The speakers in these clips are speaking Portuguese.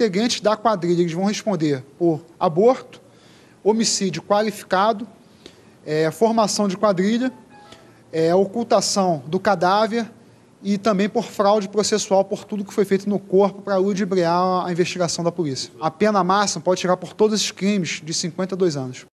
integrantes da quadrilha eles vão responder por aborto, homicídio qualificado, formação de quadrilha, ocultação do cadáver e também por fraude processual por tudo que foi feito no corpo para ludibriar a investigação da polícia. A pena máxima pode chegar por todos esses crimes de 52 anos.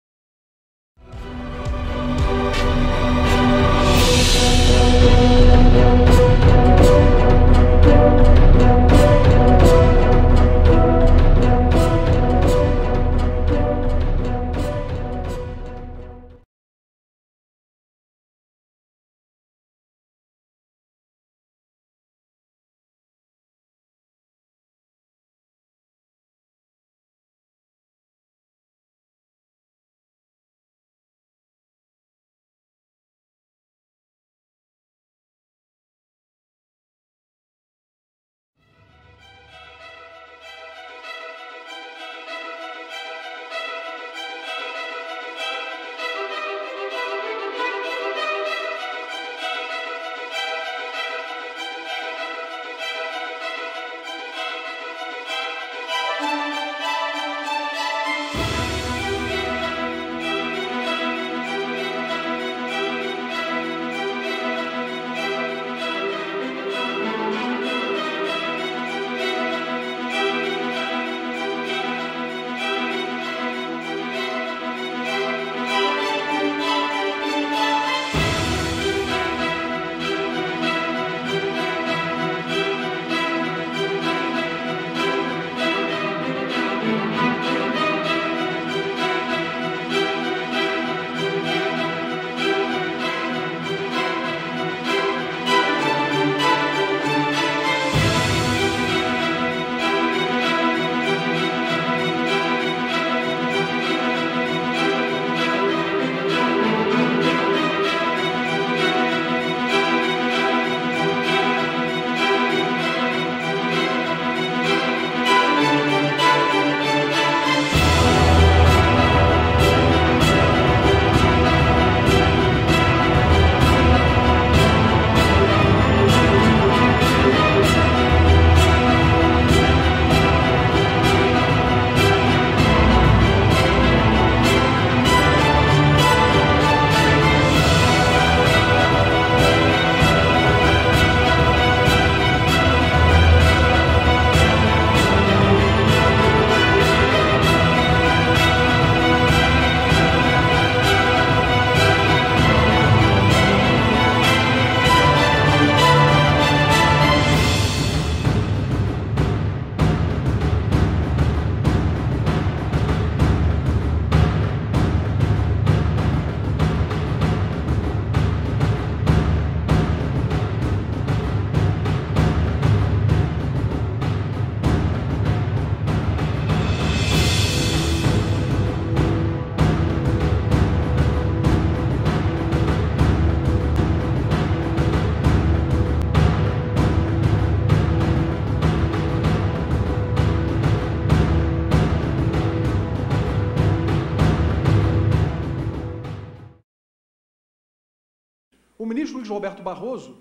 O ministro Luiz Roberto Barroso,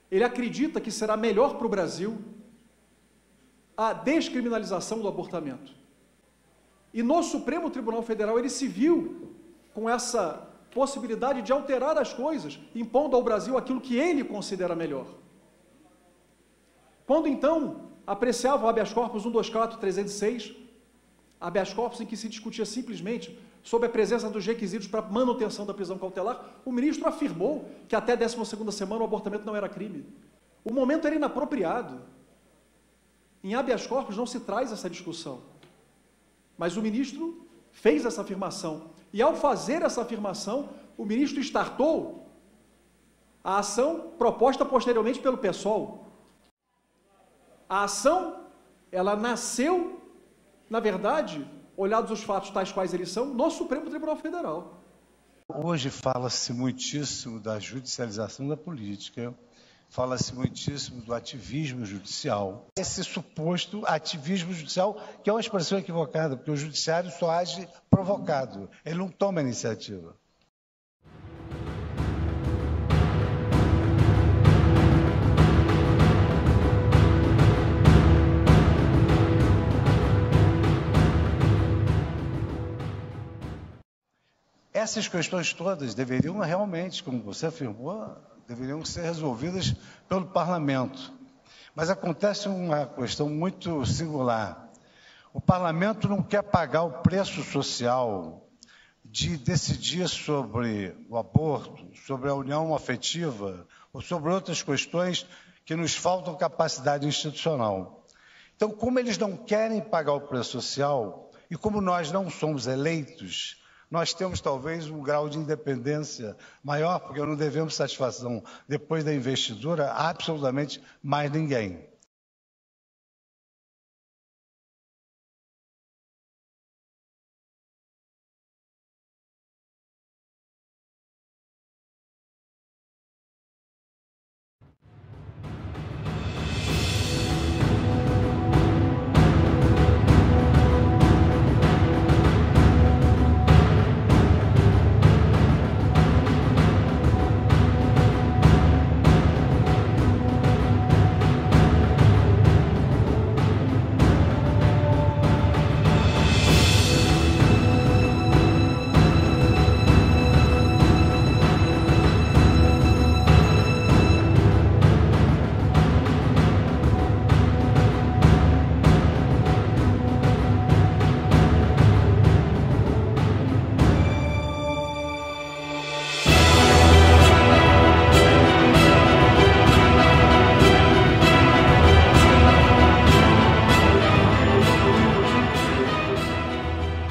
ele acredita que será melhor para o Brasil a descriminalização do abortamento. E no Supremo Tribunal Federal ele se viu com essa possibilidade de alterar as coisas, impondo ao Brasil aquilo que ele considera melhor. Quando então apreciava o habeas corpus 124/306, habeas corpus em que se discutia simplesmente sobre a presença dos requisitos para manutenção da prisão cautelar, o ministro afirmou que até a 12ª semana o abortamento não era crime. O momento era inapropriado. Em habeas corpus não se traz essa discussão. Mas o ministro fez essa afirmação. E ao fazer essa afirmação, o ministro startou a ação proposta posteriormente pelo PSOL. A ação, ela nasceu, na verdade, olhados os fatos tais quais eles são, no Supremo Tribunal Federal. Hoje fala-se muitíssimo da judicialização da política, fala-se muitíssimo do ativismo judicial. Esse suposto ativismo judicial, que é uma expressão equivocada, porque o judiciário só age provocado, ele não toma iniciativa. essas questões todas deveriam realmente, como você afirmou, deveriam ser resolvidas pelo parlamento. Mas acontece uma questão muito singular. O parlamento não quer pagar o preço social de decidir sobre o aborto, sobre a união afetiva ou sobre outras questões que nos faltam capacidade institucional. Então, como eles não querem pagar o preço social e como nós não somos eleitos, nós temos talvez um grau de independência maior, porque não devemos satisfação depois da investidura a absolutamente mais ninguém.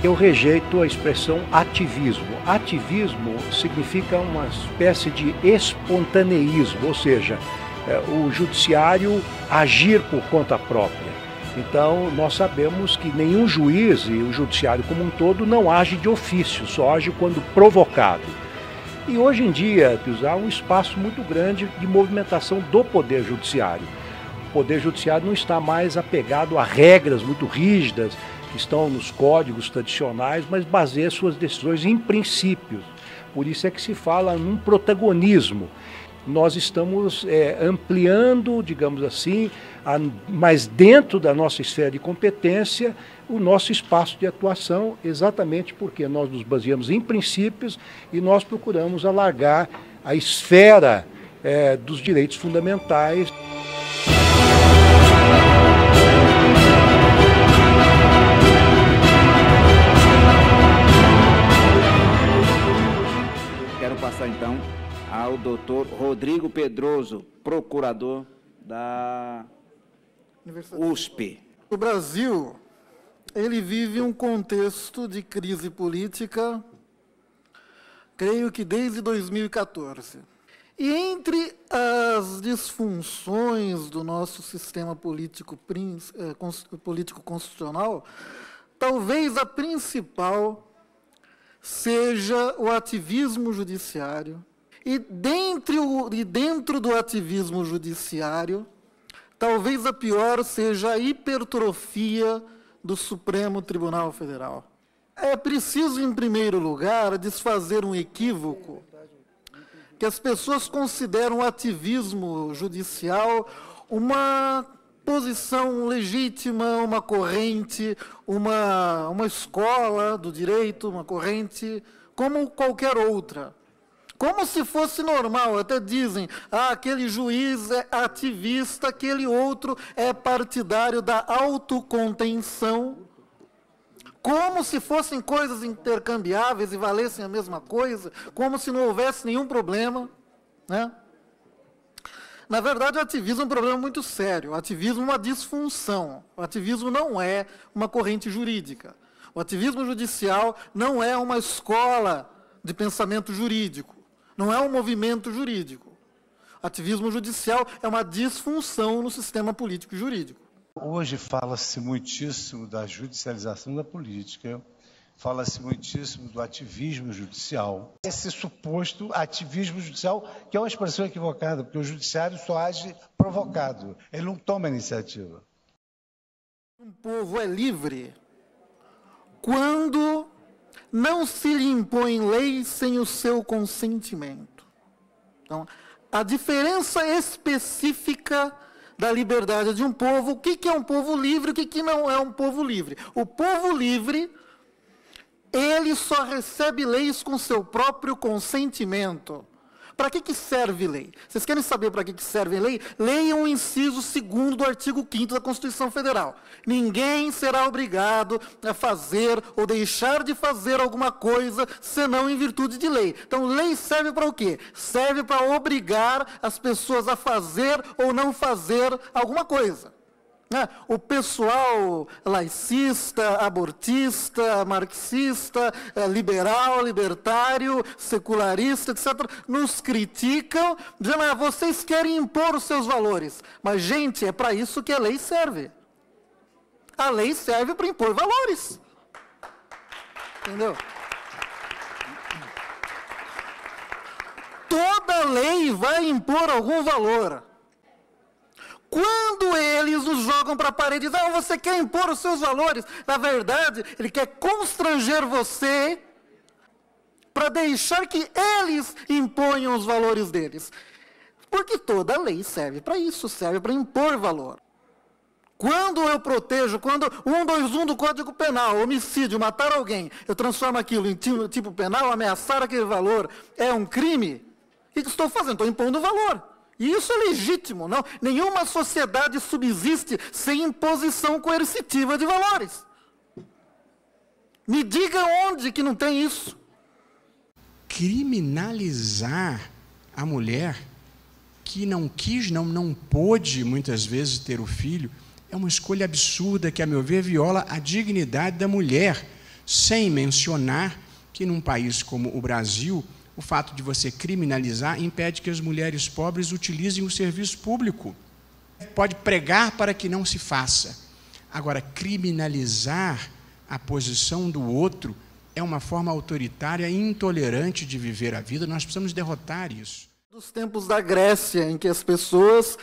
Eu rejeito a expressão ativismo. Ativismo significa uma espécie de espontaneísmo, ou seja, o judiciário agir por conta própria. Então, nós sabemos que nenhum juiz e o judiciário como um todo não age de ofício, só age quando provocado. E hoje em dia, há um espaço muito grande de movimentação do Poder Judiciário. O Poder Judiciário não está mais apegado a regras muito rígidas, que estão nos códigos tradicionais, mas baseia suas decisões em princípios. Por isso é que se fala num protagonismo. Nós estamos ampliando, digamos assim, mas dentro da nossa esfera de competência, o nosso espaço de atuação, exatamente porque nós nos baseamos em princípios e nós procuramos alargar a esfera dos direitos fundamentais. Passar então ao doutor Rodrigo Pedroso, procurador da USP. O Brasil, ele vive um contexto de crise política, creio que desde 2014. E entre as disfunções do nosso sistema político constitucional, talvez a principal seja o ativismo judiciário, e dentro do ativismo judiciário, talvez a pior seja a hipertrofia do Supremo Tribunal Federal. É preciso, em primeiro lugar, desfazer um equívoco que as pessoas consideram o ativismo judicial uma posição legítima, uma corrente, uma escola do direito, uma corrente, como qualquer outra. Como se fosse normal, até dizem, aquele juiz é ativista, aquele outro é partidário da autocontenção, como se fossem coisas intercambiáveis e valessem a mesma coisa, como se não houvesse nenhum problema, né? Na verdade, o ativismo é um problema muito sério. O ativismo é uma disfunção. O ativismo não é uma corrente jurídica. O ativismo judicial não é uma escola de pensamento jurídico. Não é um movimento jurídico. O ativismo judicial é uma disfunção no sistema político e jurídico. Hoje fala-se muitíssimo da judicialização da política, fala-se muitíssimo do ativismo judicial. Esse suposto ativismo judicial, que é uma expressão equivocada, porque o judiciário só age provocado, ele não toma iniciativa. Um povo é livre quando não se lhe impõe lei sem o seu consentimento. Então, a diferença específica da liberdade de um povo, o que é um povo livre e o que não é um povo livre. O povo livre Ele só recebe leis com seu próprio consentimento. Para que serve lei? Vocês querem saber para que serve lei? Leiam o inciso 2º do artigo 5º da Constituição Federal. Ninguém será obrigado a fazer ou deixar de fazer alguma coisa, senão em virtude de lei. Então, lei serve para o quê? Serve para obrigar as pessoas a fazer ou não fazer alguma coisa. O pessoal laicista, abortista, marxista, liberal, libertário, secularista, etc., nos criticam, dizendo, vocês querem impor os seus valores. Mas, gente, é para isso que a lei serve. A lei serve para impor valores. Entendeu? Toda lei vai impor algum valor. Quando eles nos jogam para a parede e dizem, você quer impor os seus valores, na verdade, ele quer constranger você para deixar que eles imponham os valores deles. Porque toda lei serve para isso, serve para impor valor. Quando eu protejo, quando 121 do Código Penal, homicídio, matar alguém, eu transformo aquilo em tipo penal, ameaçar aquele valor é um crime, o que estou fazendo? Estou impondo valor. E isso é legítimo, não? Nenhuma sociedade subsiste sem imposição coercitiva de valores. Me diga onde que não tem isso. Criminalizar a mulher que não quis, não pôde, muitas vezes, ter o filho, é uma escolha absurda que, a meu ver, viola a dignidade da mulher, sem mencionar que, num país como o Brasil, o fato de você criminalizar impede que as mulheres pobres utilizem o serviço público. Pode pregar para que não se faça. Agora, criminalizar a posição do outro é uma forma autoritária e intolerante de viver a vida. Nós precisamos derrotar isso. Dos tempos da Grécia, em que as pessoas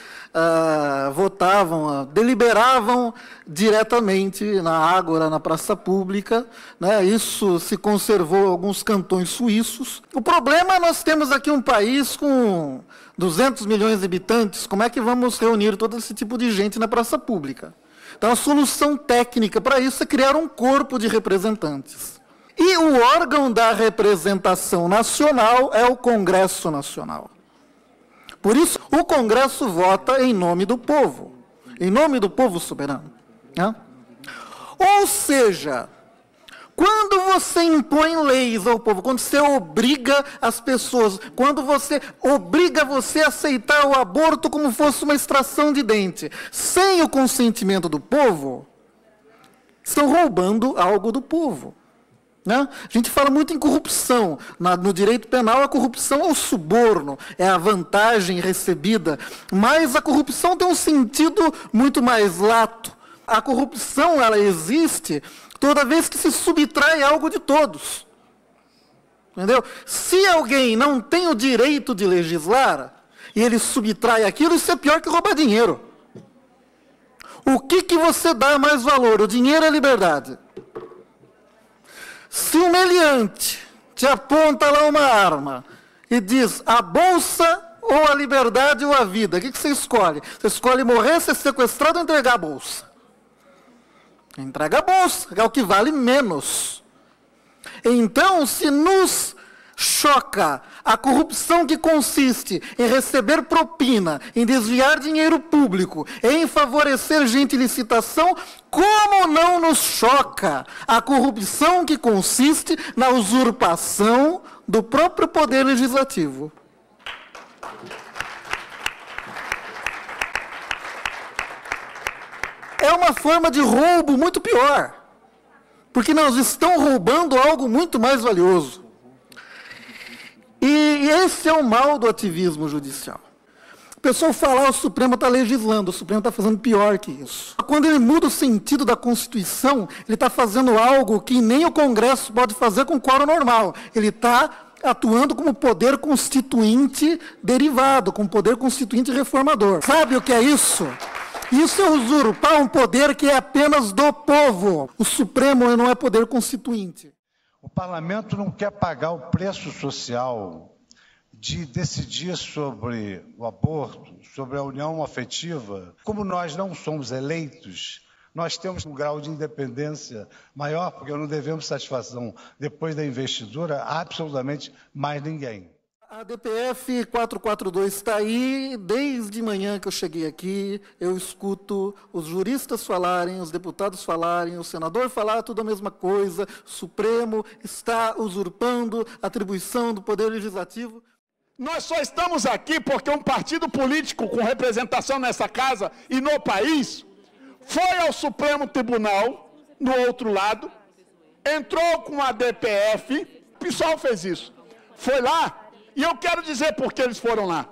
votavam, deliberavam diretamente na ágora, na praça pública, né? Isso se conservou em alguns cantões suíços. O problema, nós temos aqui um país com 200 milhões de habitantes, como é que vamos reunir todo esse tipo de gente na praça pública? Então, a solução técnica para isso é criar um corpo de representantes. E o órgão da representação nacional é o Congresso Nacional. Por isso, o Congresso vota em nome do povo soberano. Né? Ou seja, quando você impõe leis ao povo, quando você obriga as pessoas, quando você obriga você a aceitar o aborto como fosse uma extração de dente, sem o consentimento do povo, estão roubando algo do povo. Né? A gente fala muito em corrupção. No direito penal, a corrupção é o suborno, é a vantagem recebida. Mas a corrupção tem um sentido muito mais lato. A corrupção, ela existe toda vez que se subtrai algo de todos. Entendeu? Se alguém não tem o direito de legislar, e ele subtrai aquilo, isso é pior que roubar dinheiro. O que você dá mais valor? O dinheiro ou a liberdade? Se um meliante te aponta lá uma arma e diz a bolsa ou a liberdade ou a vida, o que você escolhe? Você escolhe morrer, ser sequestrado ou entregar a bolsa? Entrega a bolsa, que é o que vale menos. Então, se nos choca a corrupção que consiste em receber propina, em desviar dinheiro público, em favorecer gente em licitação, como não nos choca a corrupção que consiste na usurpação do próprio poder legislativo? É uma forma de roubo muito pior, porque nós estamos roubando algo muito mais valioso. E esse é o mal do ativismo judicial. O pessoal fala, o Supremo está legislando, o Supremo está fazendo pior que isso. Quando ele muda o sentido da Constituição, ele está fazendo algo que nem o Congresso pode fazer com quórum normal. Ele está atuando como poder constituinte derivado, como poder constituinte reformador. Sabe o que é isso? Isso é usurpar um poder que é apenas do povo. O Supremo não é poder constituinte. O parlamento não quer pagar o preço social de decidir sobre o aborto, sobre a união afetiva. Como nós não somos eleitos, Nós temos um grau de independência maior, porque não devemos satisfação, depois da investidura, a absolutamente mais ninguém. A DPF 442 está aí, desde manhã que eu cheguei aqui, eu escuto os juristas falarem, os deputados falarem, o senador falar tudo a mesma coisa, o Supremo está usurpando a atribuição do Poder Legislativo. Nós só estamos aqui porque um partido político com representação nessa casa e no país foi ao Supremo Tribunal, no outro lado, entrou com a DPF, o PSOL fez isso, foi lá. E eu quero dizer por que eles foram lá.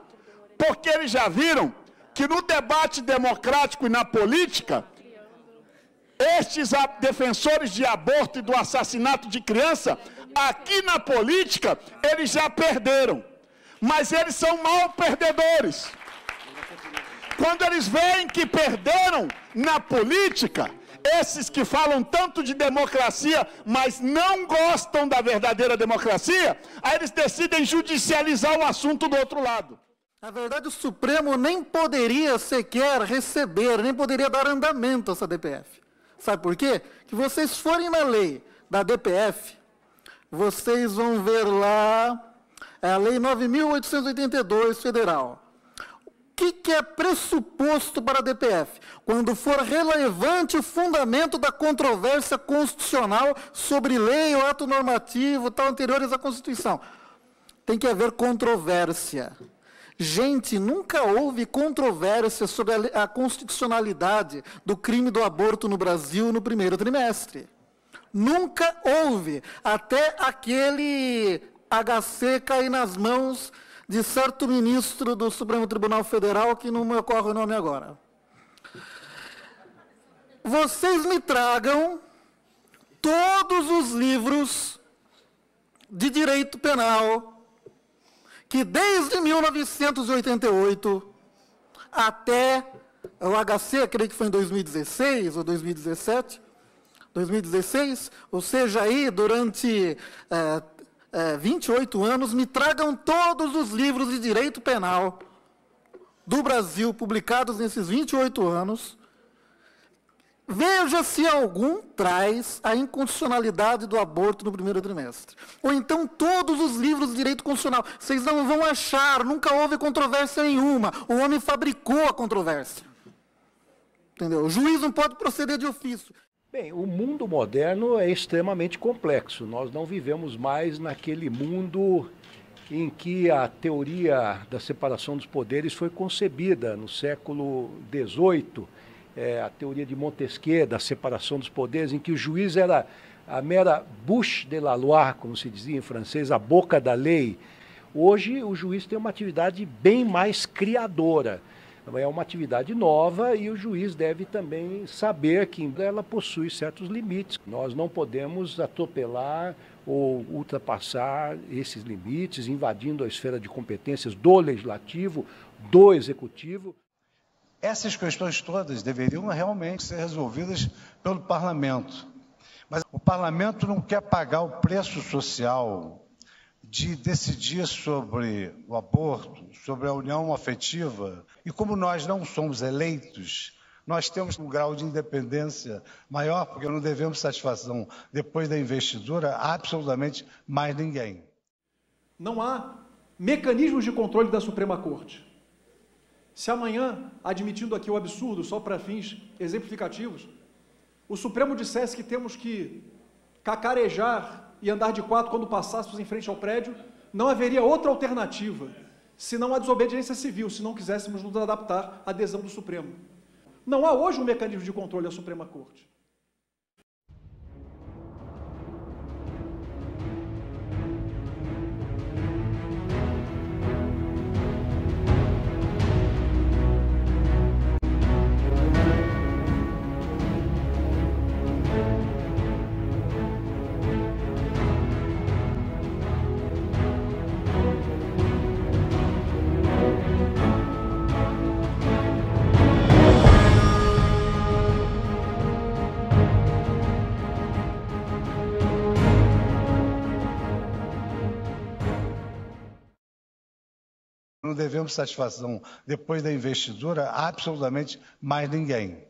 Porque eles já viram que no debate democrático e na política, estes defensores de aborto e do assassinato de criança, aqui na política, eles já perderam. Mas eles são mal perdedores. Quando eles veem que perderam na política, esses que falam tanto de democracia, mas não gostam da verdadeira democracia, aí eles decidem judicializar o assunto do outro lado. Na verdade, o Supremo nem poderia sequer receber, nem poderia dar andamento a essa DPF. Sabe por quê? Que vocês forem na lei da DPF, vocês vão ver lá a Lei 9.882 federal. O que é pressuposto para a DPF? Quando for relevante o fundamento da controvérsia constitucional sobre lei ou ato normativo, tal, anteriores à Constituição. Tem que haver controvérsia. Gente, nunca houve controvérsia sobre a constitucionalidade do crime do aborto no Brasil no primeiro trimestre. Nunca houve, até aquele HC cair nas mãos de certo ministro do Supremo Tribunal Federal, que não me ocorre o nome agora. Vocês me tragam todos os livros de direito penal que desde 1988 até o HC, creio que foi em 2016 ou 2017, 2016, ou seja, aí durante 28 anos, me tragam todos os livros de direito penal do Brasil, publicados nesses 28 anos. Veja se algum traz a inconstitucionalidade do aborto no primeiro trimestre. Ou então todos os livros de direito constitucional. Vocês não vão achar, nunca houve controvérsia nenhuma. O homem fabricou a controvérsia. Entendeu? O juiz não pode proceder de ofício. Bem, o mundo moderno é extremamente complexo. Nós não vivemos mais naquele mundo em que a teoria da separação dos poderes foi concebida no século XVIII, a teoria de Montesquieu da separação dos poderes, em que o juiz era a mera bouche de la loi, como se dizia em francês, a boca da lei. Hoje o juiz tem uma atividade bem mais criadora. É uma atividade nova e o juiz deve também saber que ela possui certos limites. Nós não podemos atropelar ou ultrapassar esses limites, invadindo a esfera de competências do legislativo, do executivo. Essas questões todas deveriam realmente ser resolvidas pelo parlamento. Mas o parlamento não quer pagar o preço social de decidir sobre o aborto, sobre a união afetiva. E como nós não somos eleitos, nós temos um grau de independência maior, porque não devemos satisfação, depois da investidura, a absolutamente mais ninguém. Não há mecanismos de controle da Suprema Corte. Se amanhã, admitindo aqui o absurdo, só para fins exemplificativos, o Supremo dissesse que temos que cacarejar e andar de quatro quando passássemos em frente ao prédio, não haveria outra alternativa, senão a desobediência civil, se não quiséssemos nos adaptar à adesão do Supremo. Não há hoje um mecanismo de controle da Suprema Corte. Não devemos satisfação, depois da investidura, a absolutamente mais ninguém.